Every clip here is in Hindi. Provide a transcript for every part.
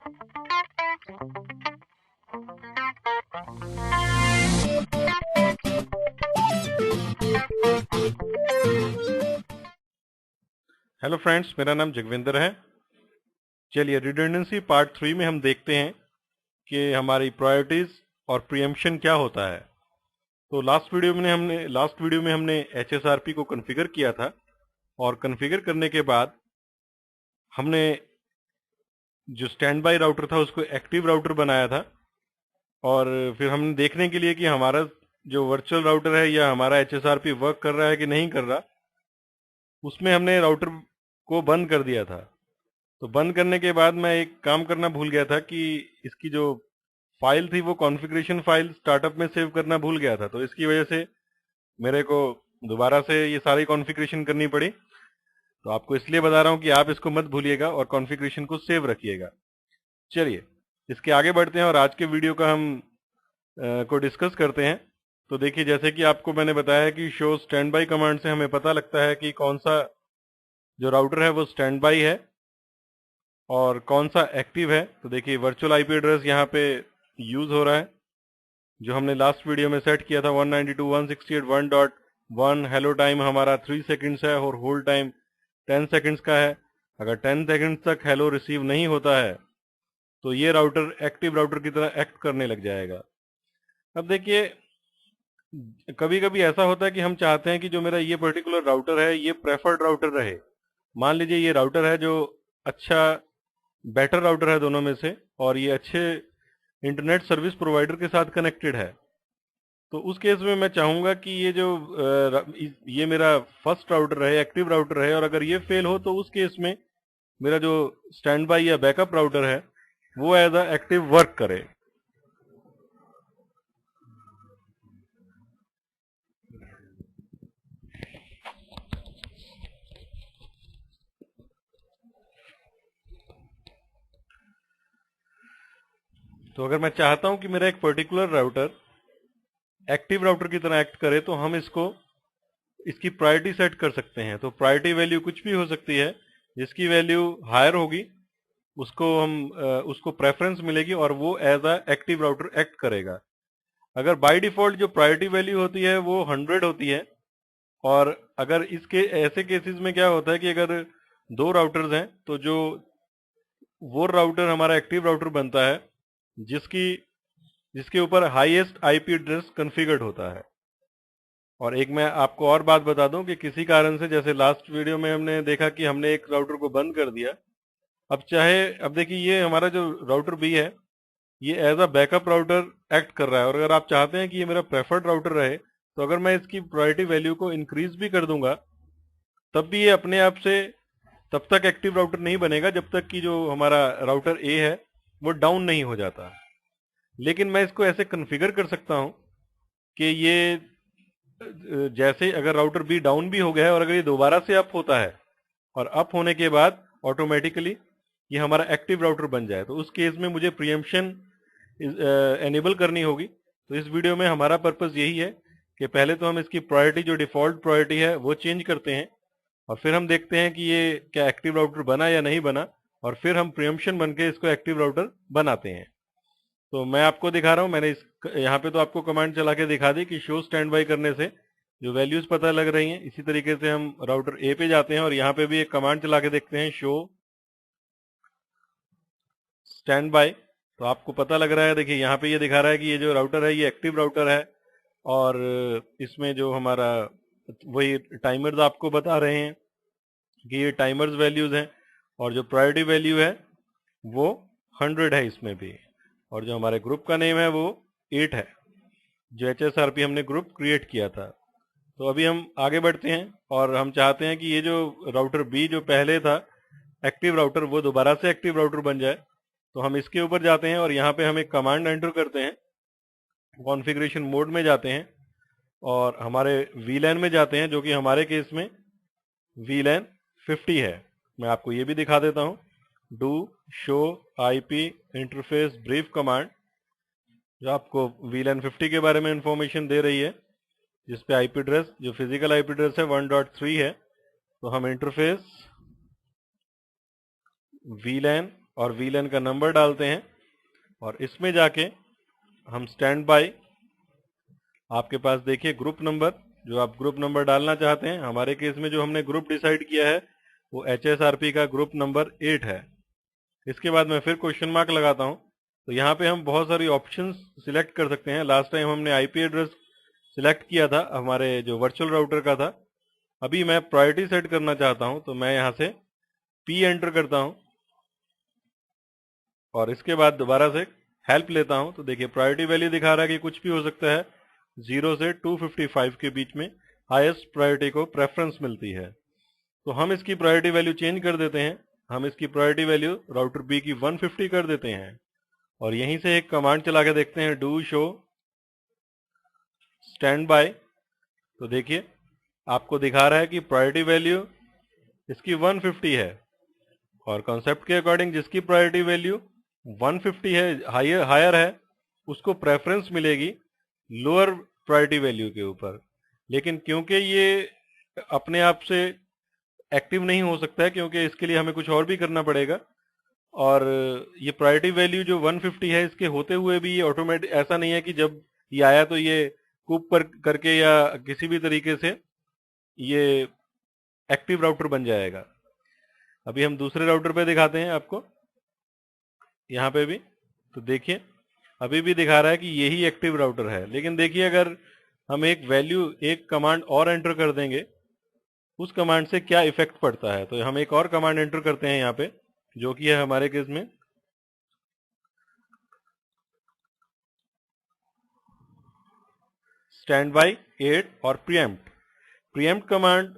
हेलो फ्रेंड्स, मेरा नाम जगविंदर है। चलिए रिडंडेंसी पार्ट 3 में हम देखते हैं कि हमारी प्रायोरिटीज और प्रीएम्पशन क्या होता है। तो लास्ट वीडियो में हमने एचएसआरपी को कॉन्फ़िगर किया था और कॉन्फ़िगर करने के बाद हमने जो स्टैंड बाय राउटर था उसको एक्टिव राउटर बनाया था। और फिर हमने देखने के लिए कि हमारा जो वर्चुअल राउटर है या हमारा एचएसआरपी वर्क कर रहा है कि नहीं कर रहा, उसमें हमने राउटर को बंद कर दिया था। तो बंद करने के बाद मैं एक काम करना भूल गया था कि इसकी जो फाइल थी वो कॉन्फ़िगरेशन फाइल स्टार्टअप में सेव करना भूल गया था। तो इसकी वजह से मेरे को दोबारा से ये सारी कॉन्फ़िगरेशन करनी पड़ी। तो आपको इसलिए बता रहा हूँ कि आप इसको मत भूलिएगा और कॉन्फ़िगरेशन को सेव रखिएगा। चलिए इसके आगे बढ़ते हैं और आज के वीडियो का हम को डिस्कस करते हैं। तो देखिए, जैसे कि आपको मैंने बताया है कि शो स्टैंड बाई कमांड से हमें पता लगता है कि कौन सा जो राउटर है वो स्टैंड बाई है और कौन सा एक्टिव है। तो देखिए वर्चुअल आईपी एड्रेस यहाँ पे यूज हो रहा है जो हमने लास्ट वीडियो में सेट किया था 192.168.1.1। हेलो टाइम हमारा 3 सेकंड्स है और होल्ड टाइम 10 सेकंड्स का है। अगर 10 सेकंड्स तक हेलो रिसीव नहीं होता है तो ये राउटर एक्टिव राउटर की तरह एक्ट करने लग जाएगा। अब देखिए, कभी कभी ऐसा होता है कि हम चाहते हैं कि जो मेरा ये पर्टिकुलर राउटर है ये प्रेफर्ड राउटर रहे। मान लीजिए ये राउटर है जो अच्छा बेटर राउटर है दोनों में से और ये अच्छे इंटरनेट सर्विस प्रोवाइडर के साथ कनेक्टेड है। तो उस केस में मैं चाहूंगा कि ये मेरा फर्स्ट राउटर रहे, एक्टिव राउटर रहे। और अगर ये फेल हो तो उस केस में मेरा जो स्टैंड बाय या बैकअप राउटर है वो एज अ एक्टिव वर्क करे। तो अगर मैं चाहता हूं कि मेरा एक पर्टिकुलर राउटर एक्टिव राउटर की तरह एक्ट करे तो हम इसकी प्रायोरिटी सेट कर सकते हैं। तो प्रायोरिटी वैल्यू कुछ भी हो सकती है, जिसकी वैल्यू हायर होगी उसको प्रेफरेंस मिलेगी और वो as a active router act करेगा। अगर बाय डिफॉल्ट जो प्रायोरिटी वैल्यू होती है वो 100 होती है, और अगर इसके ऐसे केसेस में क्या होता है कि अगर दो राउटर्स हैं तो जो वो राउटर हमारा एक्टिव राउटर बनता है जिसकी जिसके ऊपर हाईएस्ट आईपी एड्रेस कॉन्फ़िगर्ड होता है। और एक मैं आपको और बात बता दूं कि किसी कारण से, जैसे लास्ट वीडियो में हमने देखा कि हमने एक राउटर को बंद कर दिया। अब देखिए ये हमारा जो राउटर बी है ये as a backup router act कर रहा है। और अगर आप चाहते हैं कि ये मेरा प्रेफर्ड राउटर रहे तो अगर मैं इसकी प्रायोरिटी वैल्यू को इंक्रीज भी कर दूंगा तब भी ये अपने आप से तब तक एक्टिव राउटर नहीं बनेगा जब तक कि जो हमारा राउटर ए है वो डाउन नहीं हो जाता। लेकिन मैं इसको ऐसे कॉन्फ़िगर कर सकता हूं कि ये जैसे अगर राउटर बी डाउन भी हो गया है और अगर ये दोबारा से अप होता है और अप होने के बाद ऑटोमेटिकली ये हमारा एक्टिव राउटर बन जाए, तो उस केस में मुझे प्रीएम्पशन एनेबल करनी होगी। तो इस वीडियो में हमारा पर्पस यही है कि पहले तो हम इसकी प्रायोरिटी, जो डिफॉल्ट प्रायोरिटी है वो चेंज करते हैं और फिर हम देखते हैं कि ये क्या एक्टिव राउटर बना या नहीं बना, और फिर हम प्रीएम्पशन बन के इसको एक्टिव राउटर बनाते हैं। तो मैं आपको दिखा रहा हूं, मैंने यहाँ पे तो आपको कमांड चला के दिखा दी कि शो स्टैंड बाय करने से जो वैल्यूज पता लग रही हैं। इसी तरीके से हम राउटर ए पे जाते हैं और यहाँ पे भी एक कमांड चला के देखते हैं, शो स्टैंड बाय। तो आपको पता लग रहा है, देखिए यहाँ पे ये दिखा रहा है कि ये जो राउटर है ये एक्टिव राउटर है और इसमें जो हमारा वही टाइमर्स आपको बता रहे हैं कि ये टाइमर्स वैल्यूज हैं और जो प्रायोरिटी वैल्यू है वो 100 है इसमें भी, और जो हमारे ग्रुप का नेम है वो 8 है, जो एचएसआरपी हमने ग्रुप क्रिएट किया था। तो अभी हम आगे बढ़ते हैं और हम चाहते हैं कि ये जो राउटर बी जो पहले था एक्टिव राउटर वो दोबारा से एक्टिव राउटर बन जाए। तो हम इसके ऊपर जाते हैं और यहाँ पे हम एक कमांड एंटर करते हैं, कॉन्फ़िगरेशन मोड में जाते हैं और हमारे वीलैन में जाते हैं, जो कि हमारे केस में वीलैन 50 है। मैं आपको ये भी दिखा देता हूँ, do show IP interface brief command, जो आपको वीलैन 50 के बारे में इंफॉर्मेशन दे रही है, जिसपे आईपी एड्रेस जो फिजिकल आईपी एड्रेस है 1.3 है। तो हम इंटरफेस वीलैन और VLAN का नंबर डालते हैं और इसमें जाके हम स्टैंड बाय, आपके पास देखिए ग्रुप नंबर, जो आप ग्रुप नंबर डालना चाहते हैं, हमारे केस में जो हमने ग्रुप डिसाइड किया है वो HSRP का ग्रुप नंबर 8 है। इसके बाद मैं फिर क्वेश्चन मार्क लगाता हूं। तो यहाँ पे हम बहुत सारी ऑप्शंस सिलेक्ट कर सकते हैं। लास्ट टाइम हमने आईपी एड्रेस सिलेक्ट किया था हमारे जो वर्चुअल राउटर का था। अभी मैं प्रायोरिटी सेट करना चाहता हूं, तो मैं यहाँ से P एंटर करता हूं और इसके बाद दोबारा से हेल्प लेता हूं। तो देखिए प्रायोरिटी वैल्यू दिखा रहा है कि कुछ भी हो सकता है, 0 से 255 के बीच में हाईएस्ट प्रायोरिटी को प्रेफरेंस मिलती है। तो हम इसकी प्रायोरिटी वैल्यू चेंज कर देते हैं। हम इसकी प्रायोरिटी वैल्यू राउटर बी की 150 कर देते हैं और यहीं से एक कमांड चला के देखते हैं, डू शो स्टैंड बाय। तो देखिए आपको दिखा रहा है कि प्रायोरिटी वैल्यू इसकी 150 है और कॉन्सेप्ट के अकॉर्डिंग जिसकी प्रायोरिटी वैल्यू 150 है, हायर है, उसको प्रेफरेंस मिलेगी लोअर प्रायोरिटी वैल्यू के ऊपर। लेकिन क्योंकि ये अपने आप से एक्टिव नहीं हो सकता है, क्योंकि इसके लिए हमें कुछ और भी करना पड़ेगा। और ये प्रायोरिटी वैल्यू जो 150 है, इसके होते हुए भी ये ऑटोमेटिक, ऐसा नहीं है कि जब ये आया तो ये कूप करके या किसी भी तरीके से ये एक्टिव राउटर बन जाएगा। अभी हम दूसरे राउटर पे दिखाते हैं आपको, यहाँ पे भी। तो देखिए अभी भी दिखा रहा है कि यही एक्टिव राउटर है। लेकिन देखिए अगर हम एक वैल्यू, एक कमांड और एंटर कर देंगे, उस कमांड से क्या इफेक्ट पड़ता है। तो हम एक और कमांड एंटर करते हैं यहाँ पे, जो कि है हमारे केस में स्टैंड बाय 8 और प्रीएम्प्ट कमांड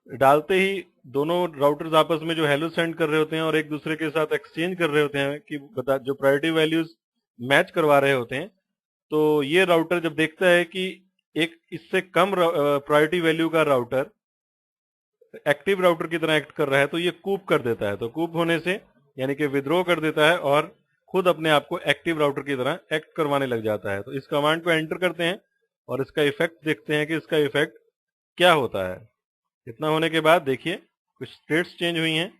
डालते ही दोनों राउटर्स आपस में जो हेलो सेंड कर रहे होते हैं और एक दूसरे के साथ एक्सचेंज कर रहे होते हैं कि जो प्रायोरिटी वैल्यूज मैच करवा रहे होते हैं। तो ये राउटर जब देखता है कि एक इससे कम प्रायोरिटी वैल्यू का राउटर एक्टिव राउटर की तरह एक्ट कर रहा है, तो ये कूप कर देता है। तो कूप होने से यानी कि विद्रोह कर देता है और खुद अपने आप को एक्टिव राउटर की तरह एक्ट करवाने लग जाता है। तो इस कमांड को एंटर करते हैं और इसका इफेक्ट देखते हैं कि इसका इफेक्ट क्या होता है। इतना होने के बाद देखिए कुछ स्टेट्स चेंज हुई हैं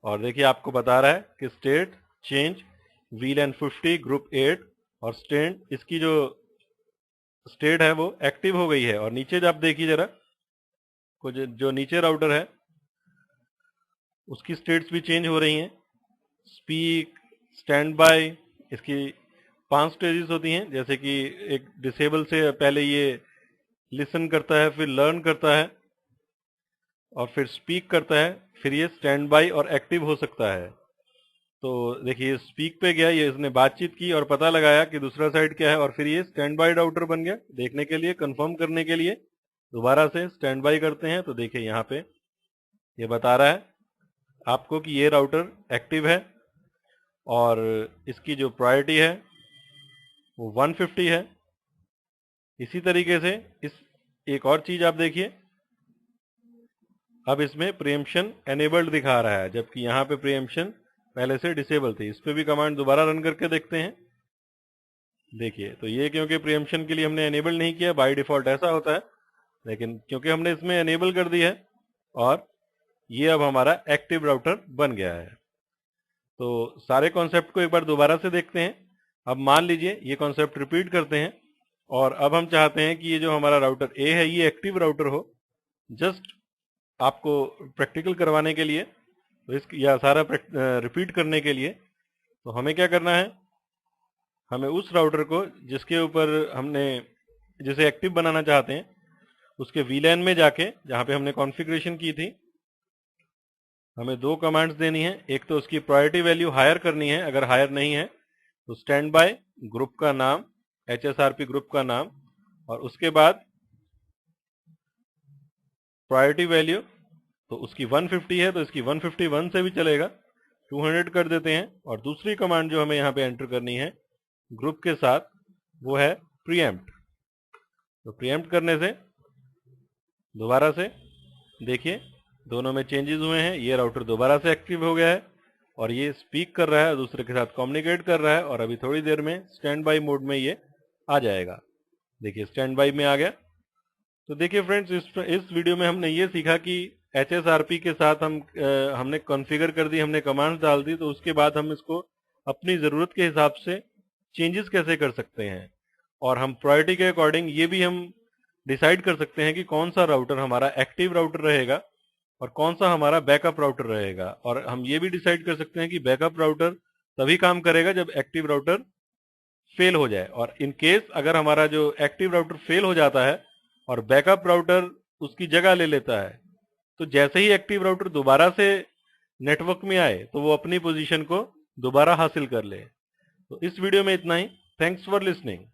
और देखिए आपको बता रहा है कि स्टेट चेंज VLAN 50 ग्रुप 8 और स्टैंड, इसकी जो स्टेट है वो एक्टिव हो गई है। और नीचे जब आप देखिए जरा, कुछ जो नीचे राउटर है उसकी स्टेट्स भी चेंज हो रही हैं। स्पीक, स्टैंड बाय, इसकी 5 स्टेजेस होती हैं। जैसे कि एक डिसेबल से पहले ये लिसन करता है, फिर लर्न करता है और फिर स्पीक करता है, फिर ये स्टैंड बाय और एक्टिव हो सकता है। तो देखिए स्पीक पे गया, ये इसने बातचीत की और पता लगाया कि दूसरा साइड क्या है और फिर ये स्टैंड बाय राउटर बन गया। देखने के लिए, कंफर्म करने के लिए दोबारा से स्टैंड बाय करते हैं। तो देखिए यहाँ पे ये बता रहा है आपको कि ये राउटर एक्टिव है और इसकी जो प्रायोरिटी है वो 150 है। इसी तरीके से इस एक और चीज आप देखिए, अब इसमें प्रीएम्पशन एनेबल्ड दिखा रहा है, जबकि यहाँ पे प्रीएम्पशन पहले से डिसेबल थी। इस पे भी कमांड दोबारा रन करके देखते हैं। देखिए तो ये क्योंकि प्रीएम्पशन के लिए हमने एनेबल नहीं किया, बाय डिफॉल्ट ऐसा होता है, लेकिन क्योंकि हमने इसमें एनेबल कर दी है और ये अब हमारा एक्टिव राउटर बन गया है। तो सारे कॉन्सेप्ट को एक बार दोबारा से देखते हैं। अब मान लीजिए ये कॉन्सेप्ट रिपीट करते हैं और अब हम चाहते हैं कि ये जो हमारा राउटर ए है ये एक्टिव राउटर हो। जस्ट आपको प्रैक्टिकल करवाने के लिए, तो इस या सारा रिपीट करने के लिए, तो हमें क्या करना है, हमें उस राउटर को जिसके ऊपर हमने, जिसे एक्टिव बनाना चाहते हैं, उसके VLAN में जाके जहां पे हमने कॉन्फ़िगरेशन की थी, हमें 2 कमांड्स देनी है। एक तो उसकी प्रायोरिटी वैल्यू हायर करनी है, अगर हायर नहीं है तो स्टैंड बाय ग्रुप का नाम, HSRP ग्रुप का नाम, और उसके बाद प्रायोरिटी वैल्यू, तो उसकी 150 है तो इसकी 151 से भी चलेगा, 200 कर देते हैं। और दूसरी कमांड जो हमें यहाँ पे एंटर करनी है ग्रुप के साथ, वो है प्रीएम्प्ट। तो प्रीएम्प्ट करने से दोबारा से देखिए दोनों में चेंजेस हुए हैं। ये राउटर दोबारा से एक्टिव हो गया है और ये स्पीक कर रहा है, दूसरे के साथ कम्युनिकेट कर रहा है और अभी थोड़ी देर में स्टैंड बाय मोड में ये आ जाएगा। देखिए स्टैंड बाय में आ गया। तो देखिए फ्रेंड्स, इस वीडियो में हमने ये सीखा कि HSRP के साथ हमने कॉन्फ़िगर कर दी, हमने कमांड्स डाल दी, तो उसके बाद हम इसको अपनी ज़रूरत के हिसाब से चेंजेस कैसे कर सकते हैं। और हम प्रायोरिटी के अकॉर्डिंग ये भी हम डिसाइड कर सकते हैं कि कौन सा राउटर हमारा एक्टिव राउटर रहेगा और कौन सा हमारा बैकअप राउटर रहेगा। और हम ये भी डिसाइड कर सकते हैं कि बैकअप राउटर तभी काम करेगा जब एक्टिव राउटर फेल हो जाए। और इन केस अगर हमारा जो एक्टिव राउटर फेल हो जाता है और बैकअप राउटर उसकी जगह ले लेता है, तो जैसे ही एक्टिव राउटर दोबारा से नेटवर्क में आए तो वो अपनी पोजीशन को दोबारा हासिल कर ले। तो इस वीडियो में इतना ही। Thanks for listening.